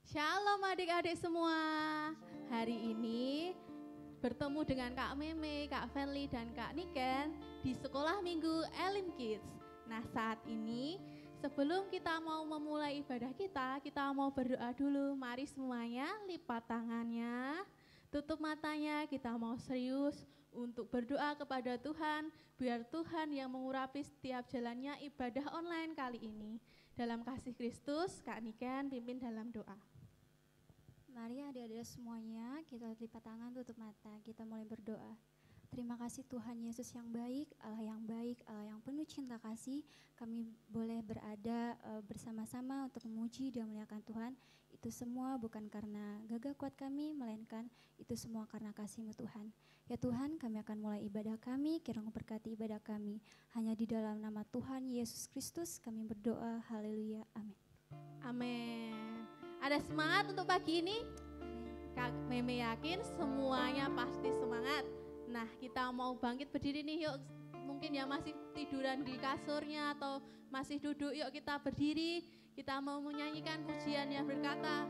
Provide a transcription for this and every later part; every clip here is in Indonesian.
Shalom adik-adik semua. Hari ini bertemu dengan Kak Meme, Kak Fenly, dan Kak Niken di Sekolah Minggu Elim Kids. Nah, saat ini sebelum kita mau memulai ibadah kita mau berdoa dulu. Mari semuanya lipat tangannya, tutup matanya, kita mau serius untuk berdoa kepada Tuhan, biar Tuhan yang mengurapi setiap jalannya ibadah online kali ini. Dalam kasih Kristus, Kak Niken pimpin dalam doa. Mari adik-adik semuanya, kita lipat tangan, tutup mata, kita mulai berdoa. Terima kasih Tuhan Yesus yang baik, Allah yang penuh cinta kasih. Kami boleh berada bersama-sama untuk memuji dan memuliakan Tuhan. Itu semua bukan karena gagah kuat kami, melainkan itu semua karena kasih-Mu Tuhan. Ya Tuhan, kami akan mulai ibadah kami, kiranya berkati ibadah kami. Hanya di dalam nama Tuhan Yesus Kristus kami berdoa, haleluya, amin. Amin. Ada semangat untuk pagi ini? Kak Meme yakin semuanya pasti semangat. Nah, kita mau bangkit berdiri nih, yuk. Mungkin yang masih tiduran di kasurnya atau masih duduk, yuk kita berdiri. Kita mau menyanyikan pujian yang berkata,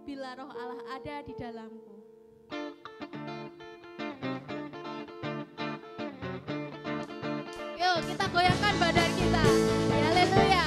bila roh Allah ada di dalamku. Yuk kita goyangkan badan kita. Haleluya.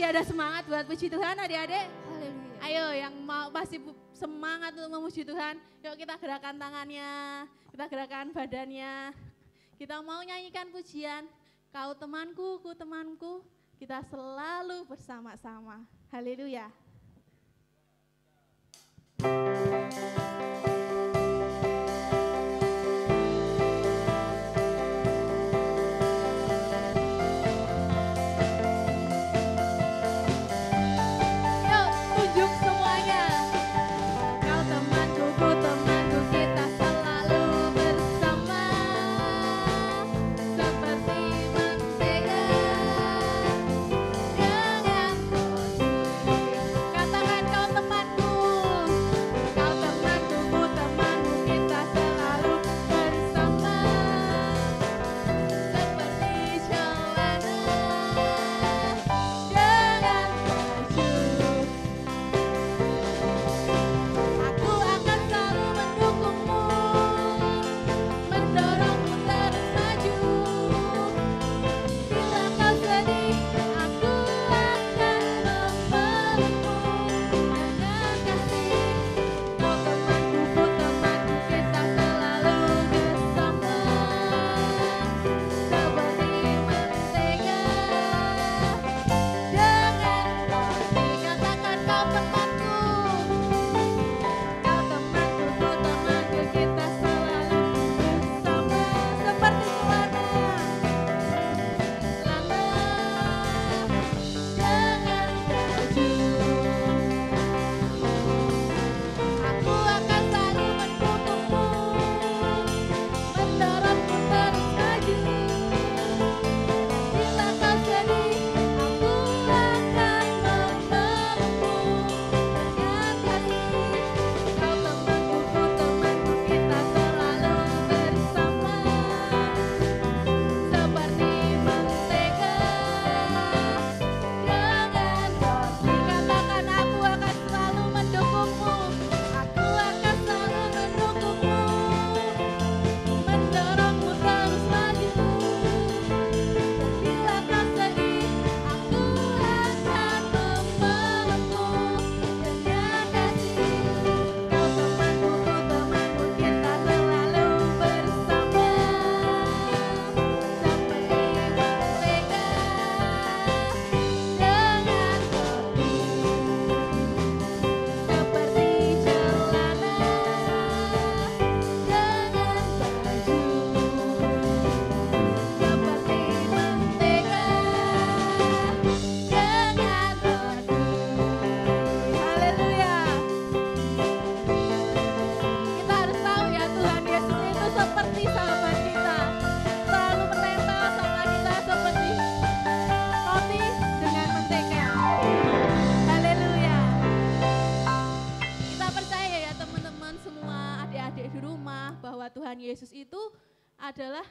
Ada semangat buat puji Tuhan adik-adik? Haleluya. Ayo yang mau masih semangat untuk memuji Tuhan, yuk kita gerakan tangannya, kita gerakan badannya. Kita mau nyanyikan pujian, kau temanku, ku temanku, kita selalu bersama-sama. Haleluya. Katakan kau temanku. bahwa Tuhan Yesus itu adalah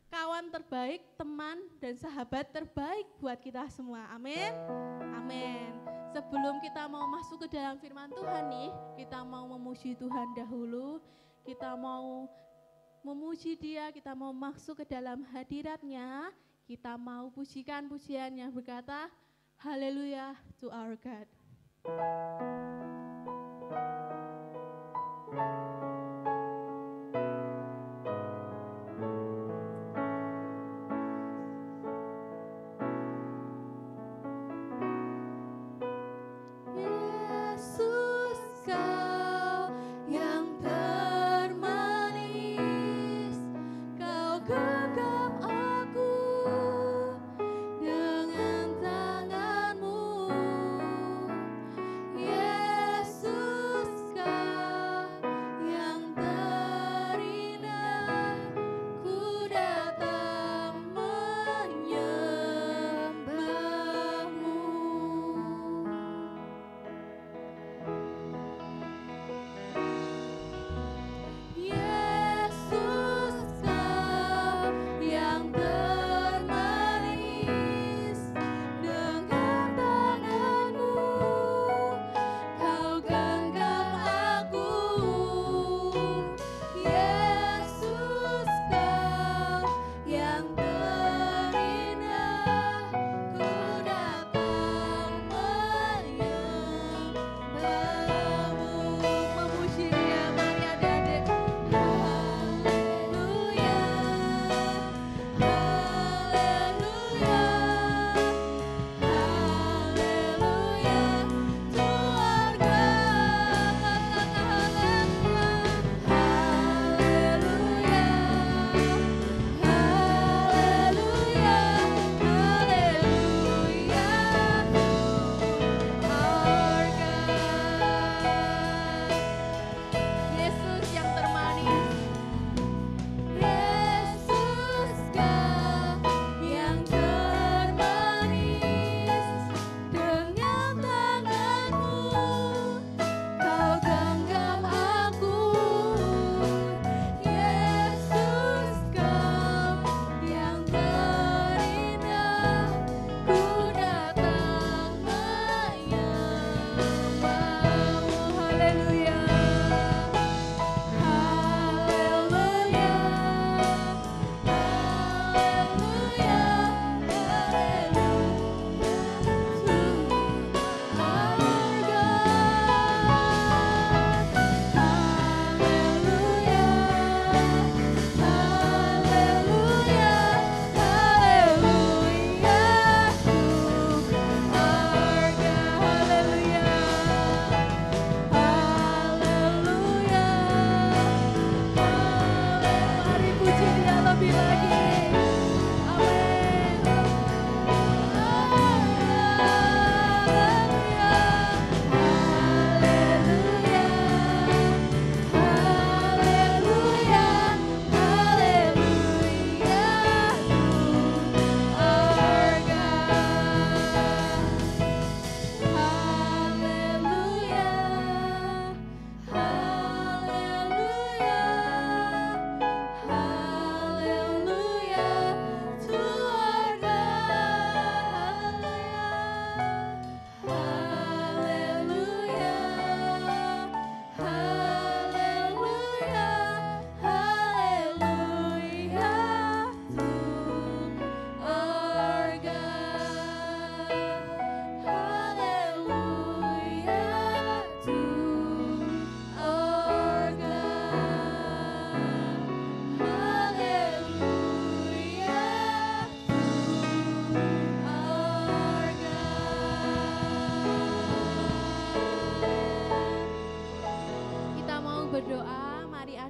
kawan terbaik, teman dan sahabat terbaik buat kita semua. Amin. Amin. Sebelum kita mau masuk ke dalam firman Tuhan nih, kita mau memuji Tuhan dahulu. Kita mau memuji Dia, kita mau masuk ke dalam hadirat-Nya. Kita mau pujikan pujian yang berkata, Haleluya to our God.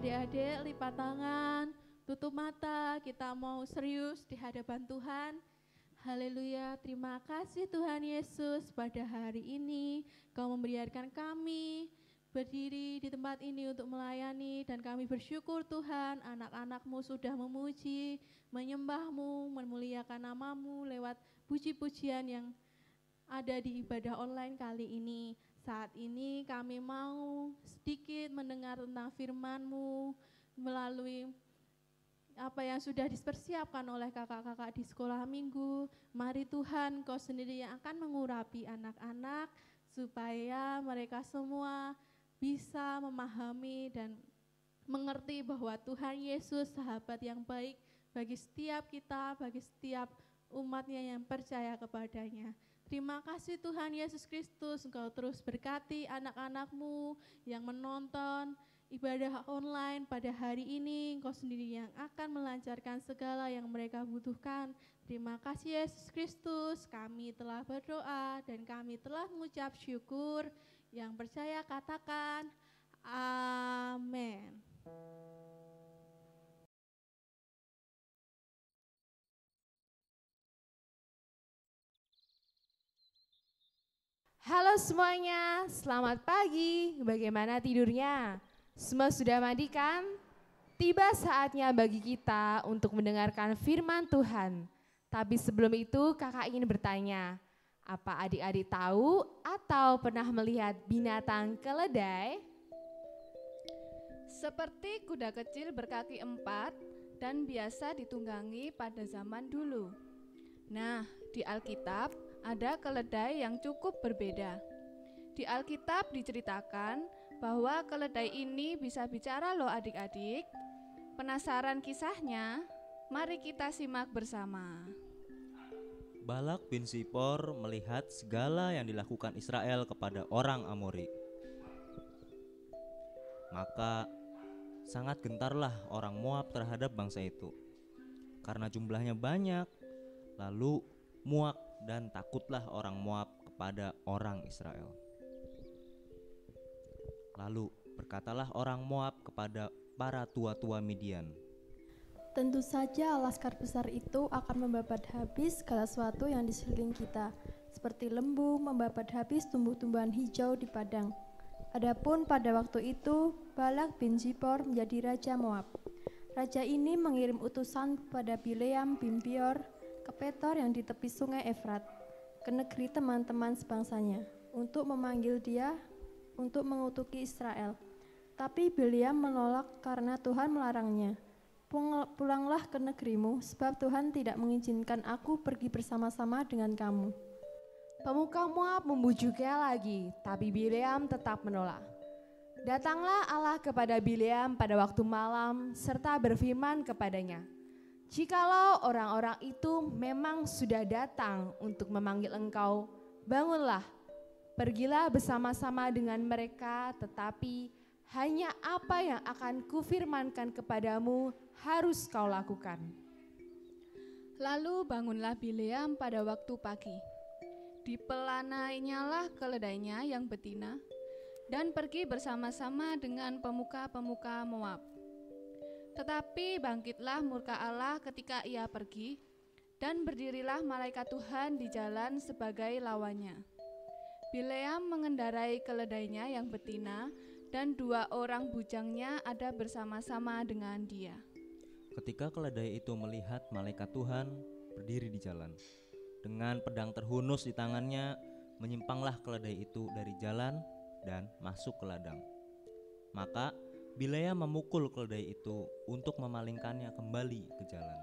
adik-adik lipat tangan, tutup mata, kita mau serius di hadapan Tuhan. Haleluya, terima kasih Tuhan Yesus pada hari ini Kau membiarkan kami berdiri di tempat ini untuk melayani, dan kami bersyukur Tuhan anak-anak-Mu sudah memuji, menyembah-Mu, memuliakan nama-Mu lewat puji-pujian yang ada di ibadah online kali ini. Saat ini kami mau sedikit mendengar tentang firman-Mu melalui apa yang sudah dipersiapkan oleh kakak-kakak di sekolah minggu. Mari Tuhan, Kau sendiri yang akan mengurapi anak-anak supaya mereka semua bisa memahami dan mengerti bahwa Tuhan Yesus sahabat yang baik bagi setiap kita, bagi setiap umatnya yang percaya kepadanya. Terima kasih Tuhan Yesus Kristus, Engkau terus berkati anak-anak-Mu yang menonton ibadah online pada hari ini. Engkau sendiri yang akan melancarkan segala yang mereka butuhkan. Terima kasih Yesus Kristus, kami telah berdoa dan kami telah mengucap syukur. Yang percaya katakan amin. Halo semuanya, selamat pagi. Bagaimana tidurnya? Semua sudah mandi kan? Tiba saatnya bagi kita untuk mendengarkan firman Tuhan. Tapi sebelum itu kakak ingin bertanya, apa adik-adik tahu atau pernah melihat binatang keledai? Seperti kuda kecil berkaki 4 dan biasa ditunggangi pada zaman dulu. Nah, di Alkitab ada keledai yang cukup berbeda. Di Alkitab diceritakan bahwa keledai ini bisa bicara loh adik-adik. Penasaran kisahnya? Mari kita simak bersama. Balak bin Zipor melihat segala yang dilakukan Israel kepada orang Amori. Maka sangat gentarlah orang Moab terhadap bangsa itu, karena jumlahnya banyak. Lalu muak dan takutlah orang Moab kepada orang Israel. Lalu berkatalah orang Moab kepada para tua-tua Midian, tentu saja laskar besar itu akan membabat habis segala sesuatu yang di sekeliling kita, seperti lembu membabat habis tumbuh-tumbuhan hijau di padang. Adapun pada waktu itu, Balak bin Zipor menjadi raja Moab. Raja ini mengirim utusan kepada Bileam bin Beor ke Petor yang di tepi sungai Efrat, ke negeri teman-teman sebangsanya, untuk memanggil dia untuk mengutuki Israel. Tapi Bileam menolak karena Tuhan melarangnya. Pulanglah ke negerimu, sebab Tuhan tidak mengizinkan aku pergi bersama-sama dengan kamu. Pemuka Moab membujuknya lagi, tapi Bileam tetap menolak. Datanglah Allah kepada Bileam pada waktu malam, serta berfirman kepadanya, jikalau orang-orang itu memang sudah datang untuk memanggil engkau, bangunlah, pergilah bersama-sama dengan mereka, tetapi hanya apa yang akan kufirmankan kepadamu harus kau lakukan. Lalu bangunlah Bileam pada waktu pagi. Dipelanainya keledainya yang betina dan pergi bersama-sama dengan pemuka-pemuka Moab. Tetapi bangkitlah murka Allah ketika ia pergi, dan berdirilah malaikat Tuhan di jalan sebagai lawannya. Bileam mengendarai keledainya yang betina, dan 2 orang bujangnya ada bersama-sama dengan dia. ketika keledai itu melihat malaikat Tuhan berdiri di jalan, dengan pedang terhunus di tangannya, menyimpanglah keledai itu dari jalan dan masuk ke ladang. Maka Bileam memukul keledai itu untuk memalingkannya kembali ke jalan.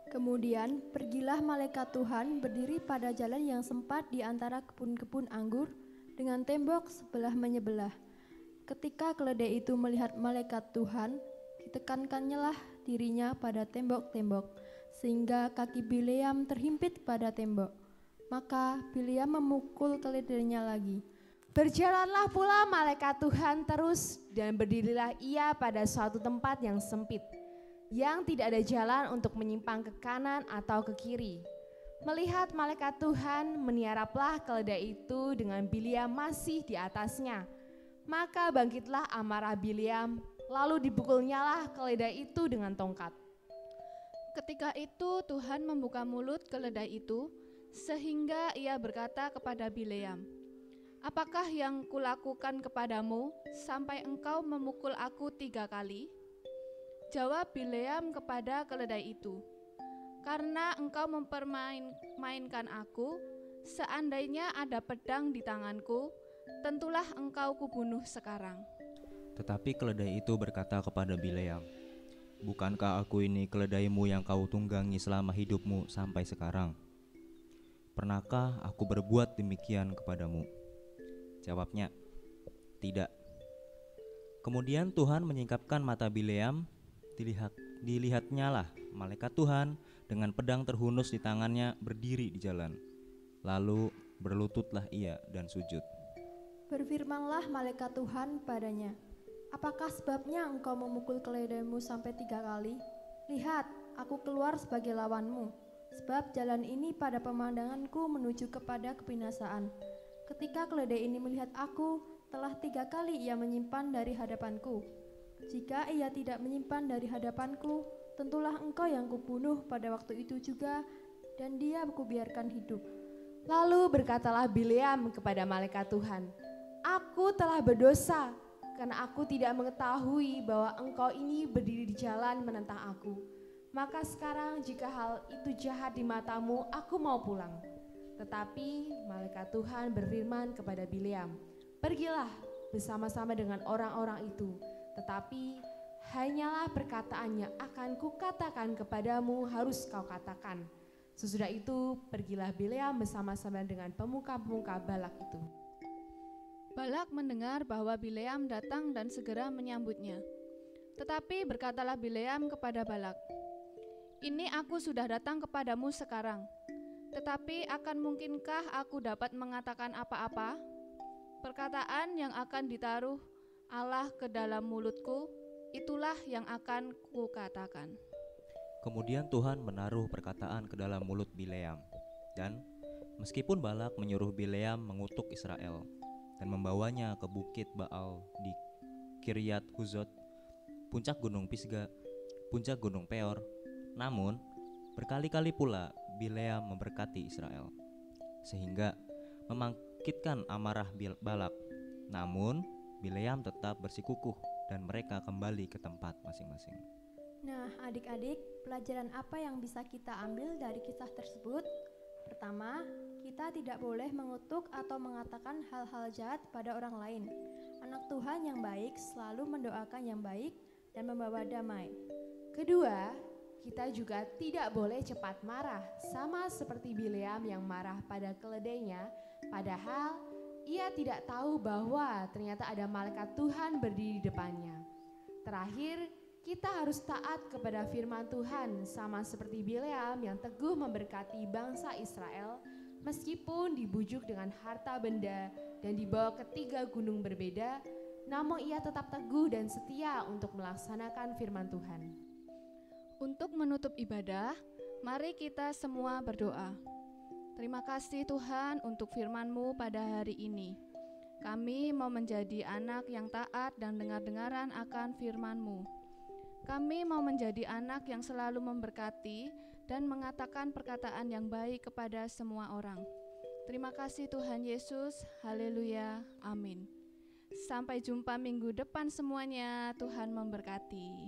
Kemudian pergilah malaikat Tuhan berdiri pada jalan yang sempat di antara kebun-kebun anggur dengan tembok sebelah menyebelah. Ketika keledai itu melihat malaikat Tuhan, ditekankannya lah dirinya pada tembok-tembok, sehingga kaki Bileam terhimpit pada tembok. Maka Bileam memukul keledainya lagi. Berjalanlah pula malaikat Tuhan terus, dan berdirilah ia pada suatu tempat yang sempit, yang tidak ada jalan untuk menyimpang ke kanan atau ke kiri. Melihat malaikat Tuhan, meniaraplah keledai itu dengan Bileam masih di atasnya. Maka bangkitlah amarah Bileam, lalu dipukulnyalah keledai itu dengan tongkat. Ketika itu Tuhan membuka mulut keledai itu, sehingga ia berkata kepada Bileam, apakah yang kulakukan kepadamu sampai engkau memukul aku 3 kali? Jawab Bileam kepada keledai itu, karena engkau mempermainkan aku, seandainya ada pedang di tanganku, tentulah engkau kubunuh sekarang. Tetapi keledai itu berkata kepada Bileam, bukankah aku ini keledaimu yang kau tunggangi selama hidupmu sampai sekarang? Pernahkah aku berbuat demikian kepadamu?" Jawabnya, "Tidak." Kemudian Tuhan menyingkapkan mata Bileam, dilihatnya lah malaikat Tuhan dengan pedang terhunus di tangannya berdiri di jalan. Lalu berlututlah ia dan sujud. Berfirmanlah malaikat Tuhan padanya, "Apakah sebabnya engkau memukul keledaimu sampai 3 kali? Lihat, aku keluar sebagai lawanmu, sebab jalan ini pada pemandanganku menuju kepada kebinasaan. Ketika keledai ini melihat aku, telah 3 kali ia menyimpan dari hadapanku. Jika ia tidak menyimpan dari hadapanku, tentulah engkau yang kubunuh pada waktu itu juga, dan dia kubiarkan hidup." Lalu berkatalah Bileam kepada malaikat Tuhan, "Aku telah berdosa, karena aku tidak mengetahui bahwa engkau ini berdiri di jalan menentang aku. Maka sekarang jika hal itu jahat di matamu, aku mau pulang." Tetapi malaikat Tuhan berfirman kepada Bileam, "Pergilah bersama-sama dengan orang-orang itu, tetapi hanyalah perkataan yang akan kukatakan kepadamu harus kau katakan." Sesudah itu pergilah Bileam bersama-sama dengan pemuka-pemuka Balak itu. Balak mendengar bahwa Bileam datang dan segera menyambutnya. Tetapi berkatalah Bileam kepada Balak, "Ini aku sudah datang kepadamu sekarang, tetapi akan mungkinkah aku dapat mengatakan apa-apa? Perkataan yang akan ditaruh Allah ke dalam mulutku, itulah yang akan kukatakan." Kemudian Tuhan menaruh perkataan ke dalam mulut Bileam, dan meskipun Balak menyuruh Bileam mengutuk Israel dan membawanya ke bukit Baal di Kiryat Huzot, puncak gunung Pisga, puncak gunung Peor, namun berkali-kali pula Bileam memberkati Israel, sehingga membangkitkan amarah Balak. Namun Bileam tetap bersikukuh dan mereka kembali ke tempat masing-masing. Nah, adik-adik, pelajaran apa yang bisa kita ambil dari kisah tersebut? Pertama, kita tidak boleh mengutuk atau mengatakan hal-hal jahat pada orang lain. Anak Tuhan yang baik selalu mendoakan yang baik dan membawa damai. Kedua, kita juga tidak boleh cepat marah, sama seperti Bileam yang marah pada keledainya, padahal ia tidak tahu bahwa ternyata ada malaikat Tuhan berdiri di depannya. Terakhir, kita harus taat kepada firman Tuhan, sama seperti Bileam yang teguh memberkati bangsa Israel, meskipun dibujuk dengan harta benda dan dibawa ke 3 gunung berbeda, namun ia tetap teguh dan setia untuk melaksanakan firman Tuhan. Untuk menutup ibadah, mari kita semua berdoa. Terima kasih Tuhan untuk firman-Mu pada hari ini. Kami mau menjadi anak yang taat dan dengar-dengaran akan firman-Mu. Kami mau menjadi anak yang selalu memberkati dan mengatakan perkataan yang baik kepada semua orang. Terima kasih Tuhan Yesus. Haleluya. Amin. Sampai jumpa minggu depan semuanya. Tuhan memberkati.